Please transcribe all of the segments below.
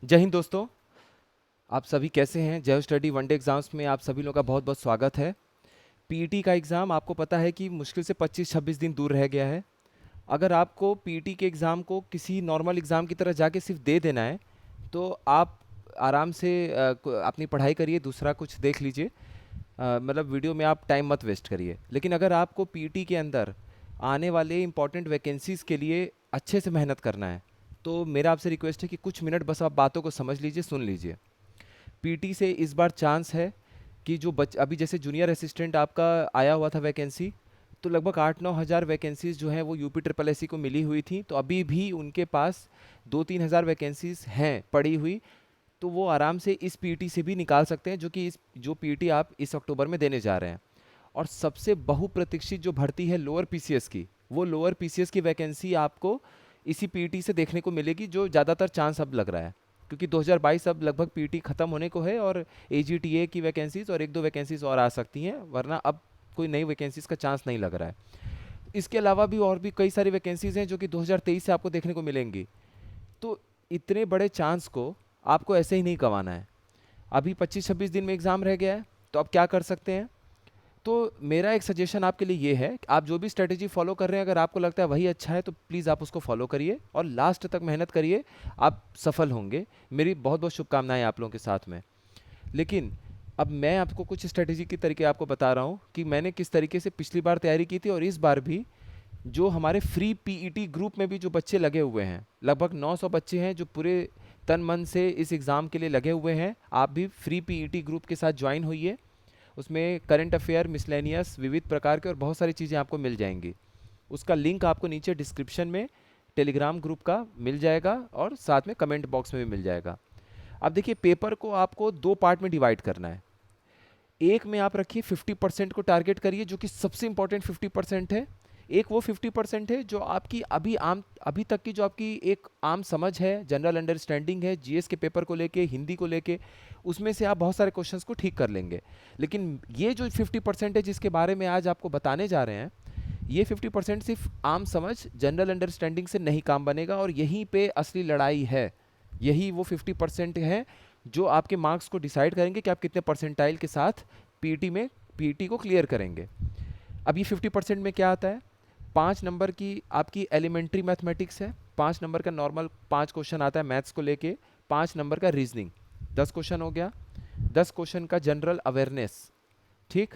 जय हिंद दोस्तों। आप सभी कैसे हैं? जय स्टडी वनडे एग्जाम्स में आप सभी लोगों का बहुत बहुत स्वागत है। पीईटी का एग्ज़ाम आपको पता है कि मुश्किल से 25-26 दिन दूर रह गया है। अगर आपको पीईटी के एग्ज़ाम को किसी नॉर्मल एग्ज़ाम की तरह जाके सिर्फ दे देना है तो आप आराम से अपनी पढ़ाई करिए, दूसरा कुछ देख लीजिए। मतलब वीडियो में आप टाइम मत वेस्ट करिए। लेकिन अगर आपको पीईटी के अंदर आने वाले इंपॉर्टेंट वैकेंसीज़ के लिए अच्छे से मेहनत करना है तो मेरा आपसे रिक्वेस्ट है कि कुछ मिनट बस आप बातों को समझ लीजिए, सुन लीजिए। पीटी से इस बार चांस है कि जो अभी जैसे जूनियर असिस्टेंट आपका आया हुआ था वैकेंसी, तो लगभग 8-9 हज़ार वैकेंसीज जो हैं वो यूपी ट्रिपल एस सी को मिली हुई थी, तो अभी भी उनके पास 2-3 हज़ार वैकेंसीज हैं पड़ी हुई। तो वो आराम से इस पीटी से भी निकाल सकते हैं, जो पीटी आप इस अक्टूबर में देने जा रहे हैं। और सबसे बहुप्रतीक्षित जो भर्ती है लोअर पीसीएस की, वो लोअर पीसीएस की वैकेंसी आपको इसी पीटी से देखने को मिलेगी, जो ज़्यादातर चांस अब लग रहा है। क्योंकि 2022 अब लगभग पीटी ख़त्म होने को है और एजीटीए की वैकेंसीज और एक दो वैकेंसीज और आ सकती हैं, वरना अब कोई नई वैकेंसीज का चांस नहीं लग रहा है। इसके अलावा भी और भी कई सारी वैकेंसीज हैं जो कि 2023 से आपको देखने को मिलेंगी। तो इतने बड़े चांस को आपको ऐसे ही नहीं गंवाना है। अभी 25-26 दिन में एग्ज़ाम रह गया है, तो आप क्या कर सकते हैं? तो मेरा एक सजेशन आपके लिए ये है कि आप जो भी स्ट्रेटेजी फॉलो कर रहे हैं, अगर आपको लगता है वही अच्छा है तो प्लीज़ आप उसको फॉलो करिए और लास्ट तक मेहनत करिए। आप सफल होंगे। मेरी बहुत बहुत शुभकामनाएं आप लोगों के साथ में। लेकिन अब मैं आपको कुछ स्ट्रेटेजी के तरीके आपको बता रहा हूँ कि मैंने किस तरीके से पिछली बार तैयारी की थी, और इस बार भी जो हमारे फ्री पीईटी ग्रुप में भी जो बच्चे लगे हुए हैं, लगभग 900 बच्चे हैं जो पूरे तन मन से इस एग्ज़ाम के लिए लगे हुए हैं। आप भी फ्री पीईटी ग्रुप के साथ ज्वाइन होइए। उसमें करंट अफेयर, मिसलेनियस, विविध प्रकार के और बहुत सारी चीज़ें आपको मिल जाएंगी। उसका लिंक आपको नीचे डिस्क्रिप्शन में टेलीग्राम ग्रुप का मिल जाएगा और साथ में कमेंट बॉक्स में भी मिल जाएगा। अब देखिए, पेपर को आपको दो पार्ट में डिवाइड करना है। एक में आप रखिए 50% को टारगेट करिए, जो कि सबसे इंपॉर्टेंट 50% है। एक वो 50% है जो आपकी अभी तक की जो आपकी एक आम समझ है, जनरल अंडरस्टैंडिंग है जीएस के पेपर को लेके, हिंदी को लेके, उसमें से आप बहुत सारे क्वेश्चंस को ठीक कर लेंगे। लेकिन ये जो 50% है जिसके बारे में आज आपको बताने जा रहे हैं, ये 50% सिर्फ आम समझ, जनरल अंडरस्टैंडिंग से नहीं काम बनेगा, और यहीं पे असली लड़ाई है। यही वो 50% है जो आपके मार्क्स को डिसाइड करेंगे कि आप कितने परसेंटाइल के साथ पीटी में पीटी को क्लियर करेंगे। अब ये 50% में क्या आता है? 5 नंबर की आपकी एलिमेंट्री मैथमेटिक्स है, 5 नंबर का नॉर्मल 5 क्वेश्चन आता है मैथ्स को लेके, 5 नंबर का रीजनिंग, 10 क्वेश्चन हो गया। 10 क्वेश्चन का जनरल अवेयरनेस, ठीक।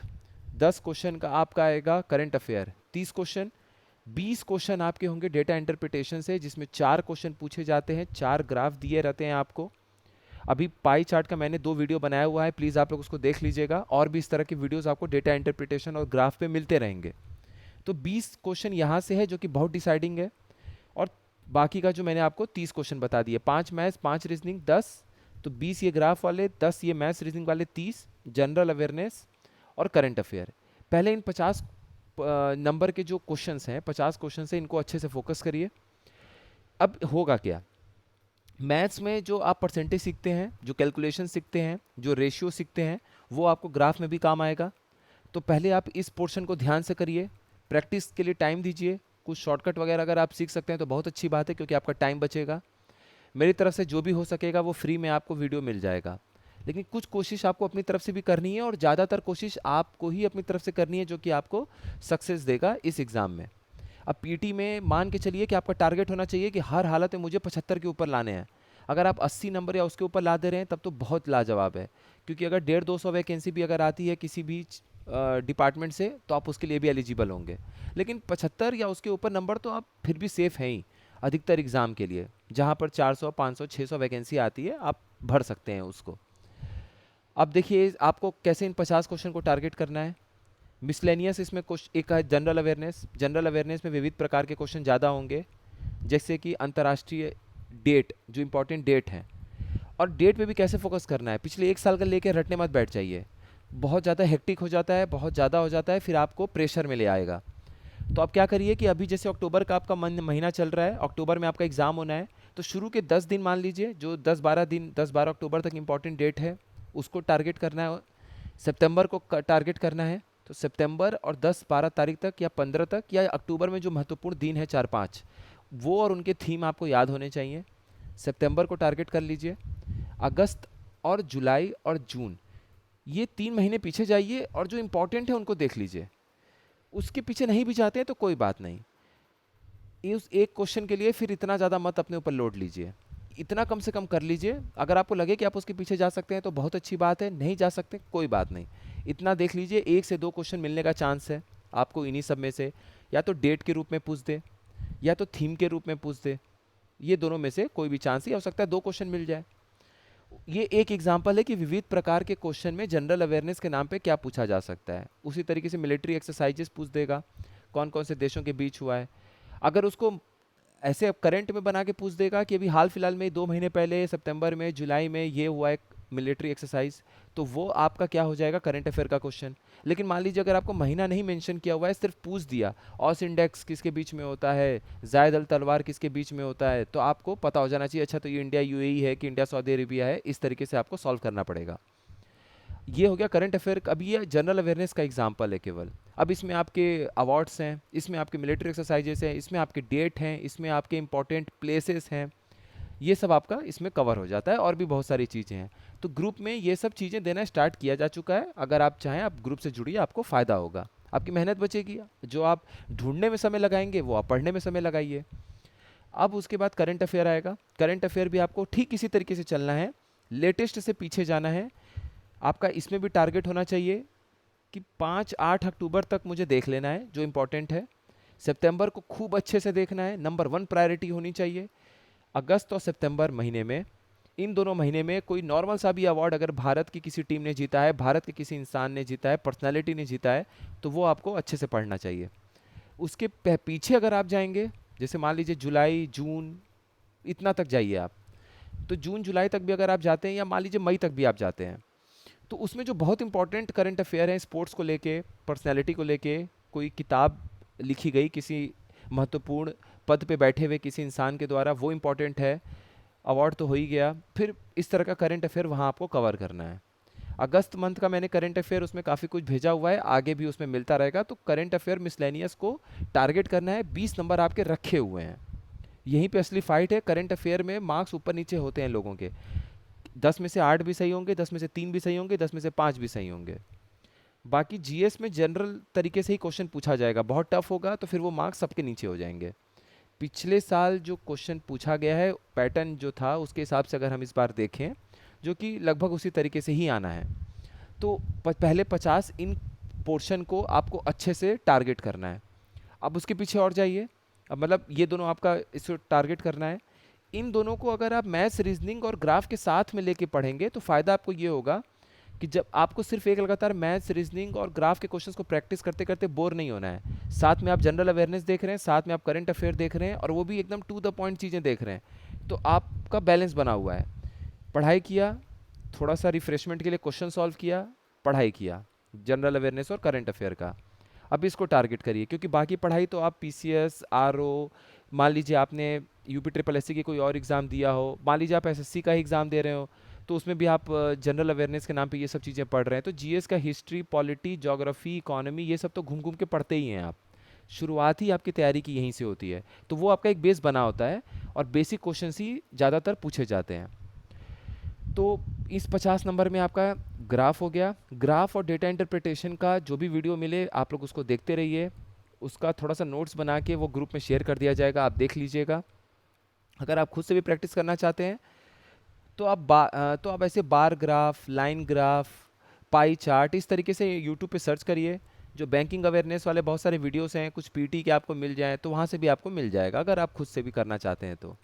10 क्वेश्चन का आपका आएगा करंट अफेयर, 30 क्वेश्चन। 20 क्वेश्चन आपके होंगे डेटा इंटरप्रिटेशन से, जिसमें 4 क्वेश्चन पूछे जाते हैं, 4 ग्राफ दिए रहते हैं आपको। अभी पाई चार्ट का मैंने 2 वीडियो बनाया हुआ है, प्लीज़ आप लोग उसको देख लीजिएगा। और भी इस तरह की वीडियोस आपको डेटा इंटरप्रिटेशन और ग्राफ पे मिलते रहेंगे। तो 20 क्वेश्चन यहाँ से है जो कि बहुत डिसाइडिंग है। और बाकी का जो मैंने आपको 30 क्वेश्चन बता दिए, 5 मैथ्स, 5 रीजनिंग, 10। तो 20 ये ग्राफ वाले, 10 ये मैथ्स रीजनिंग वाले, 30 जनरल अवेयरनेस और करंट अफेयर। पहले इन 50 नंबर के जो क्वेश्चंस हैं, 50 क्वेश्चन से इनको अच्छे से फोकस करिए। अब होगा क्या? मैथ्स में जो आप परसेंटेज सीखते हैं, जो कैलकुलेशन सीखते हैं, जो रेशियो सीखते हैं, वो आपको ग्राफ में भी काम आएगा। तो पहले आप इस पोर्शन को ध्यान से करिए, प्रैक्टिस के लिए टाइम दीजिए। कुछ शॉर्टकट वगैरह अगर आप सीख सकते हैं तो बहुत अच्छी बात है, क्योंकि आपका टाइम बचेगा। मेरी तरफ से जो भी हो सकेगा वो फ्री में आपको वीडियो मिल जाएगा। लेकिन कुछ कोशिश आपको अपनी तरफ से भी करनी है, और ज़्यादातर कोशिश आपको ही अपनी तरफ से करनी है, जो कि आपको सक्सेस देगा इस एग्ज़ाम में। अब पीटी में मान के चलिए कि आपका टारगेट होना चाहिए कि हर हालत में मुझे 75 के ऊपर लाने हैं। अगर आप 80 नंबर या उसके ऊपर ला दे रहे हैं तब तो बहुत लाजवाब है। क्योंकि अगर 150-200 वैकेंसी भी अगर आती है किसी भी डिपार्टमेंट से, तो आप उसके लिए भी एलिजिबल होंगे। लेकिन 75 या उसके ऊपर नंबर तो आप फिर भी सेफ हैं ही अधिकतर एग्ज़ाम के लिए। जहाँ पर 400, 500, 600 वैकेंसी आती है, आप भर सकते हैं उसको। अब देखिए आपको कैसे इन 50 क्वेश्चन को टारगेट करना है। मिसलेनियस इसमें क्वेश्चन एक है, जनरल अवेयरनेस। जनरल अवेयरनेस में विविध प्रकार के क्वेश्चन ज़्यादा होंगे, जैसे कि अंतर्राष्ट्रीय डेट, जो इंपॉर्टेंट डेट हैं। और डेट पे भी कैसे फोकस करना है, पिछले 1 साल का लेके रटने मत बैठ जाइए। बहुत ज़्यादा हेक्टिक हो जाता है, बहुत ज़्यादा हो जाता है, फिर आपको प्रेशर में ले आएगा। तो आप क्या करिए कि अभी जैसे अक्टूबर का आपका महीना चल रहा है, अक्टूबर में आपका एग्ज़ाम होना है, तो शुरू के 10 दिन मान लीजिए, जो 10-12 दिन, 10-12 अक्टूबर तक इंपॉर्टेंट डेट है, उसको टारगेट करना है। सितंबर को टारगेट करना है, तो सितंबर और 10-12 तारीख तक या 15 तक, या अक्टूबर में जो महत्वपूर्ण दिन है 4-5, वो और उनके थीम आपको याद होने चाहिए। सितंबर को टारगेट कर लीजिए। अगस्त और जुलाई और जून, ये 3 महीने पीछे जाइए और जो इंपॉर्टेंट है उनको देख लीजिए। उसके पीछे नहीं भी जाते हैं तो कोई बात नहीं, ये उस एक क्वेश्चन के लिए फिर इतना ज़्यादा मत अपने ऊपर लोड लीजिए, इतना कम से कम कर लीजिए। अगर आपको लगे कि आप उसके पीछे जा सकते हैं तो बहुत अच्छी बात है, नहीं जा सकते कोई बात नहीं, इतना देख लीजिए। 1 से 2 क्वेश्चन मिलने का चांस है आपको इन्हीं सब में से, या तो डेट के रूप में पूछ दे या तो थीम के रूप में पूछ दे, ये दोनों में से कोई भी चांस ही हो सकता है 2 क्वेश्चन मिल जाए। ये एक एग्जाम्पल है कि विविध प्रकार के क्वेश्चन में जनरल अवेयरनेस के नाम पे क्या पूछा जा सकता है। उसी तरीके से मिलिट्री एक्सरसाइजेस पूछ देगा, कौन कौन से देशों के बीच हुआ है। अगर उसको ऐसे अब करंट में बना के पूछ देगा कि अभी हाल फिलहाल में 2 महीने पहले सितंबर में जुलाई में ये हुआ है मिलिट्री एक्सरसाइज, तो वो आपका क्या हो जाएगा, करंट अफेयर का क्वेश्चन। लेकिन मान लीजिए अगर आपको महीना नहीं मेंशन किया हुआ है, सिर्फ पूछ दिया ऑस इंडेक्स किसके बीच में होता है, जायद अल तलवार किसके बीच में होता है, तो आपको पता हो जाना चाहिए अच्छा तो ये इंडिया यूएई है कि इंडिया सऊदी अरेबिया है। इस तरीके से आपको सॉल्व करना पड़ेगा। ये हो गया करंट अफेयर। अब ये जनरल अवेयरनेस का एग्जाम्पल है केवल। अब इसमें आपके अवार्ड्स हैं, इसमें आपके मिलिट्री एक्सरसाइजेस हैं, इसमें आपके डेट हैं, इसमें आपके इंपॉर्टेंट प्लेसेस हैं, ये सब आपका इसमें कवर हो जाता है। और भी बहुत सारी चीज़ें हैं। तो ग्रुप में ये सब चीज़ें देना स्टार्ट किया जा चुका है। अगर आप चाहें आप ग्रुप से जुड़िए, आपको फ़ायदा होगा, आपकी मेहनत बचेगी। जो आप ढूंढने में समय लगाएंगे वो आप पढ़ने में समय लगाइए। अब उसके बाद करंट अफेयर आएगा। करंट अफेयर भी आपको ठीक इसी तरीके से चलना है, लेटेस्ट से पीछे जाना है। आपका इसमें भी टारगेट होना चाहिए कि 5-8 अक्टूबर तक मुझे देख लेना है जो इम्पोर्टेंट है। सितंबर को खूब अच्छे से देखना है, नंबर 1 प्रायोरिटी होनी चाहिए। अगस्त और सितंबर महीने में, इन दोनों महीने में कोई नॉर्मल सा भी अवार्ड अगर भारत की किसी टीम ने जीता है, भारत के किसी इंसान ने जीता है, पर्सनैलिटी ने जीता है, तो वो आपको अच्छे से पढ़ना चाहिए। उसके पीछे अगर आप जाएंगे, जैसे मान लीजिए जुलाई जून इतना तक जाइए आप, तो जून जुलाई तक भी अगर आप जाते हैं या मान लीजिए मई तक भी आप जाते हैं, तो उसमें जो बहुत इंपॉर्टेंट करंट अफेयर हैं स्पोर्ट्स को लेके, पर्सनैलिटी को लेके, कोई किताब लिखी गई किसी महत्वपूर्ण पद पे बैठे हुए किसी इंसान के द्वारा, वो इम्पोर्टेंट है। अवार्ड तो हो ही गया, फिर इस तरह का करंट अफेयर वहाँ आपको कवर करना है। अगस्त मंथ का मैंने करंट अफेयर उसमें काफ़ी कुछ भेजा हुआ है, आगे भी उसमें मिलता रहेगा। तो करंट अफेयर मिसलेनियस को टारगेट करना है, 20 नंबर आपके रखे हुए हैं। यहीं पे असली फाइट है। करंट अफेयर में मार्क्स ऊपर नीचे होते हैं लोगों के, 10 में से 8 भी सही होंगे, 10 में से 3 भी सही होंगे, 10 में से 5 भी सही होंगे। बाकी जीएस में जनरल तरीके से ही क्वेश्चन पूछा जाएगा, बहुत टफ होगा तो फिर वो मार्क्स सबके नीचे हो जाएंगे। पिछले साल जो क्वेश्चन पूछा गया है, पैटर्न जो था उसके हिसाब से अगर हम इस बार देखें, जो कि लगभग उसी तरीके से ही आना है, तो पहले 50 इन पोर्शन को आपको अच्छे से टारगेट करना है। अब उसके पीछे और जाइए, अब मतलब ये दोनों आपका इसको टारगेट करना है। इन दोनों को अगर आप मैथ्स रीजनिंग और ग्राफ के साथ में लेके पढ़ेंगे तो फ़ायदा आपको ये होगा कि जब आपको सिर्फ एक लगातार मैथ्स रीजनिंग और ग्राफ के क्वेश्चंस को प्रैक्टिस करते करते बोर नहीं होना है। साथ में आप जनरल अवेयरनेस देख रहे हैं, साथ में आप करंट अफेयर देख रहे हैं, और वो भी एकदम टू द पॉइंट चीज़ें देख रहे हैं, तो आपका बैलेंस बना हुआ है। पढ़ाई किया, थोड़ा सा रिफ्रेशमेंट के लिए क्वेश्चन सॉल्व किया, पढ़ाई किया, जनरल अवेयरनेस और करंट अफेयर का। अब इसको टारगेट करिए, क्योंकि बाकी पढ़ाई तो आप पीसीएस, आरओ, मान लीजिए आपने यूपी ट्रिपल एससी की कोई और एग्ज़ाम दिया हो, मान लीजिए आप एसएससी का ही एग्ज़ाम दे रहे हो, तो उसमें भी आप जनरल अवेयरनेस के नाम पे ये सब चीज़ें पढ़ रहे हैं। तो जीएस का हिस्ट्री, पॉलिटी, ज्योग्राफी, इकोनॉमी, ये सब तो घूम घूम के पढ़ते ही हैं आप। शुरुआत ही आपकी तैयारी की यहीं से होती है, तो वो आपका एक बेस बना होता है और बेसिक क्वेश्चन ही ज़्यादातर पूछे जाते हैं। तो इस 50 नंबर में आपका ग्राफ हो गया। ग्राफ और डेटा इंटरप्रिटेशन का जो भी वीडियो मिले आप लोग उसको देखते रहिए, उसका थोड़ा सा नोट्स बना के वो ग्रुप में शेयर कर दिया जाएगा, आप देख लीजिएगा। अगर आप खुद से भी प्रैक्टिस करना चाहते हैं तो तो आप ऐसे bar graph, line graph, pie chart, इस तरीके से यूट्यूब पे सर्च करिए। जो बैंकिंग अवेयरनेस वाले बहुत सारे वीडियोस हैं, कुछ पीटी के आपको मिल जाएँ तो वहाँ से भी आपको मिल जाएगा, अगर आप खुद से भी करना चाहते हैं तो।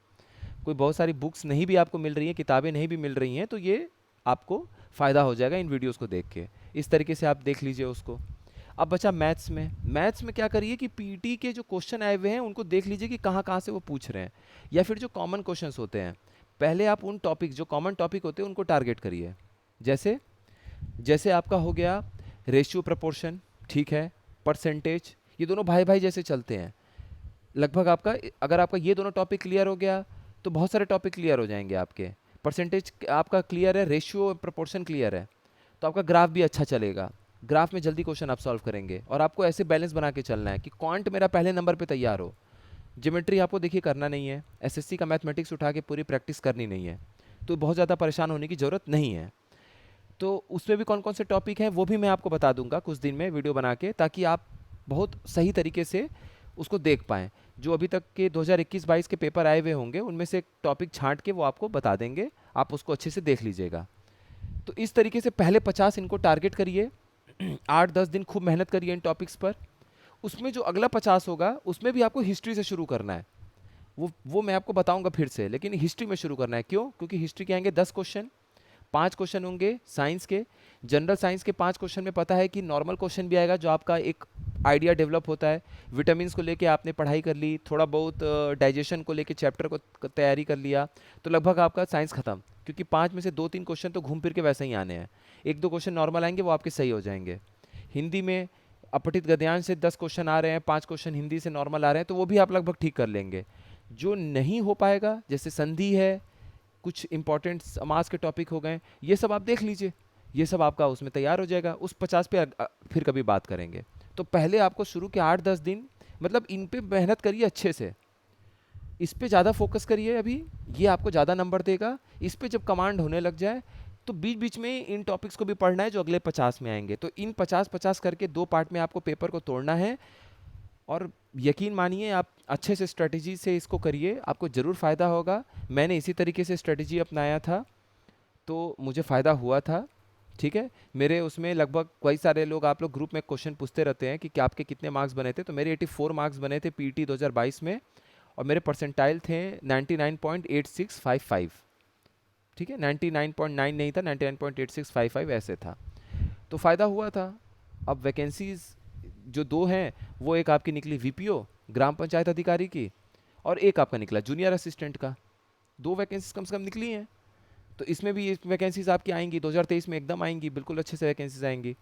कोई बहुत सारी बुक्स नहीं भी आपको मिल रही हैं, किताबें नहीं भी मिल रही हैं, तो ये आपको फ़ायदा हो जाएगा इन वीडियोस को देख के। इस तरीके से आप देख लीजिए उसको। अब बचा मैथ्स में। मैथ्स में क्या करिए कि पीटी के जो क्वेश्चन आए हुए हैं उनको देख लीजिए कि कहाँ कहाँ से वो पूछ रहे हैं, या फिर जो कॉमन क्वेश्चंस होते हैं, पहले आप उन टॉपिक जो कॉमन टॉपिक होते हैं उनको टारगेट करिए। जैसे जैसे आपका हो गया रेशियो प्रपोर्शन, ठीक है, परसेंटेज, ये दोनों भाई भाई जैसे चलते हैं लगभग। आपका अगर आपका ये दोनों टॉपिक क्लियर हो गया तो बहुत सारे टॉपिक क्लियर हो जाएंगे आपके। परसेंटेज आपका क्लियर है, रेशियो प्रपोर्शन क्लियर है, तो आपका ग्राफ भी अच्छा चलेगा। ग्राफ में जल्दी क्वेश्चन आप सॉल्व करेंगे, और आपको ऐसे बैलेंस बना के चलना है कि क्वांट मेरा पहले नंबर पे तैयार हो। ज्योमेट्री आपको देखिए करना नहीं है, एसएससी का मैथमेटिक्स उठा के पूरी प्रैक्टिस करनी नहीं है, तो बहुत ज़्यादा परेशान होने की ज़रूरत नहीं है। तो उसमें भी कौन कौन से टॉपिक हैं वो भी मैं आपको बता दूंगा कुछ दिन में वीडियो बना के, ताकि आप बहुत सही तरीके से उसको देख पाएँ। जो अभी तक के 2021-22 के पेपर आए हुए होंगे उनमें से एक टॉपिक छांट के वो आपको बता देंगे, आप उसको अच्छे से देख लीजिएगा। तो इस तरीके से पहले 50 इनको टारगेट करिए, 8-10 दिन खूब मेहनत करिए इन टॉपिक्स पर। उसमें जो अगला 50 होगा उसमें भी आपको हिस्ट्री से शुरू करना है। वो मैं आपको बताऊंगा फिर से, लेकिन हिस्ट्री में शुरू करना है। क्यों? क्योंकि हिस्ट्री के आएंगे 10 क्वेश्चन, 5 क्वेश्चन होंगे साइंस के। जनरल साइंस के 5 क्वेश्चन में पता है कि नॉर्मल क्वेश्चन भी आएगा, जो आपका एक आइडिया डेवलप होता है। विटामिन को लेके आपने पढ़ाई कर ली, थोड़ा बहुत डाइजेशन को लेके चैप्टर को तैयारी कर लिया, तो लगभग आपका साइंस खत्म। क्योंकि 5 में से 2-3 क्वेश्चन तो घूम फिर के वैसे ही आने हैं, 1-2 क्वेश्चन नॉर्मल आएंगे, वो आपके सही हो जाएंगे। हिंदी में अपठित गद्यांश से 10 क्वेश्चन आ रहे हैं, 5 क्वेश्चन हिंदी से नॉर्मल आ रहे हैं, तो वो भी आप लगभग ठीक कर लेंगे। जो नहीं हो पाएगा, जैसे संधि है, कुछ इंपॉर्टेंट समाज के टॉपिक हो गए, ये सब आप देख लीजिए, ये सब आपका उसमें तैयार हो जाएगा। उस 50 पे फिर कभी बात करेंगे। तो पहले आपको शुरू के 8-10 दिन मतलब इन पे मेहनत करिए अच्छे से, इस पे ज़्यादा फोकस करिए अभी, ये आपको ज़्यादा नंबर देगा। इस पे जब कमांड होने लग जाए तो बीच बीच में इन टॉपिक्स को भी पढ़ना है जो अगले 50 में आएंगे। तो इन 50-50 करके 2 पार्ट में आपको पेपर को तोड़ना है। और यकीन मानिए, आप अच्छे से स्ट्रेटजी से इसको करिए, आपको ज़रूर फ़ायदा होगा। मैंने इसी तरीके से स्ट्रेटजी अपनाया था, तो मुझे फ़ायदा हुआ था। ठीक है, मेरे उसमें लगभग कई सारे लोग, आप लोग ग्रुप में क्वेश्चन पूछते रहते हैं कि आपके कितने मार्क्स बने थे, तो मेरे 84 मार्क्स बने थे पीटी 2022 में, और मेरे परसेंटाइल थे 99.8655। ठीक है, 99.9 नहीं था, 99.8655 ऐसे था। तो फ़ायदा हुआ था। अब वैकेंसीज जो दो हैं, वो एक आपकी निकली वीपीओ ग्राम पंचायत अधिकारी की, और एक आपका निकला जूनियर असिस्टेंट का। 2 वैकेंसीज कम से कम निकली हैं। तो इसमें भी वैकेंसीज आपकी आएंगी 2023 में, एकदम आएंगी, बिल्कुल अच्छे से वैकेंसीज आएंगी।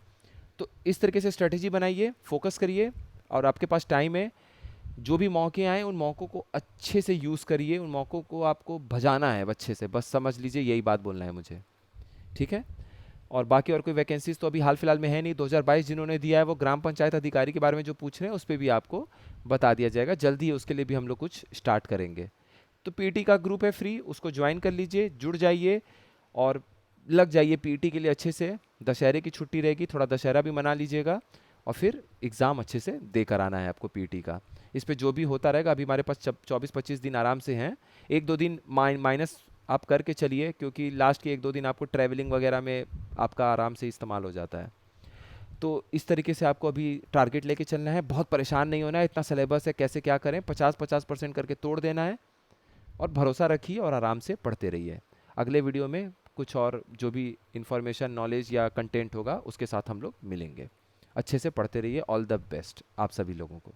तो इस तरीके से स्ट्रेटेजी बनाइए, फोकस करिए, और आपके पास टाइम है। जो भी मौके आए उन मौक़ों को अच्छे से यूज़ करिए, उन मौक़ों को आपको भजाना है अच्छे से, बस समझ लीजिए, यही बात बोलना है मुझे। ठीक है, और बाकी और कोई वैकेंसीज तो अभी हाल फिलहाल में है नहीं। 2022 जिन्होंने दिया है वो ग्राम पंचायत अधिकारी के बारे में जो पूछ रहे हैं उस पर भी आपको बता दिया जाएगा जल्दी ही, उसके लिए भी हम लोग कुछ स्टार्ट करेंगे। तो पीटी का ग्रुप है फ्री, उसको ज्वाइन कर लीजिए, जुड़ जाइए और लग जाइए पीटी के लिए अच्छे से। दशहरे की छुट्टी रहेगी, थोड़ा दशहरा भी मना लीजिएगा, और फिर एग्ज़ाम अच्छे से दे कर आना है आपको पीटी का। इस पे जो भी होता रहेगा, अभी हमारे पास 24-25 दिन आराम से हैं। 1-2 दिन माइनस आप करके चलिए, क्योंकि लास्ट के 1-2 दिन आपको ट्रैवलिंग वगैरह में आपका आराम से इस्तेमाल हो जाता है। तो इस तरीके से आपको अभी टारगेट लेके चलना है, बहुत परेशान नहीं होना है। इतना सिलेबस है, कैसे क्या करें, 50-50% करके तोड़ देना है, और भरोसा रखिए और आराम से पढ़ते रहिए। अगले वीडियो में कुछ और जो भी इंफॉर्मेशन, नॉलेज या कंटेंट होगा उसके साथ हम लोग मिलेंगे। अच्छे से पढ़ते रहिए। ऑल द बेस्ट आप सभी लोगों को।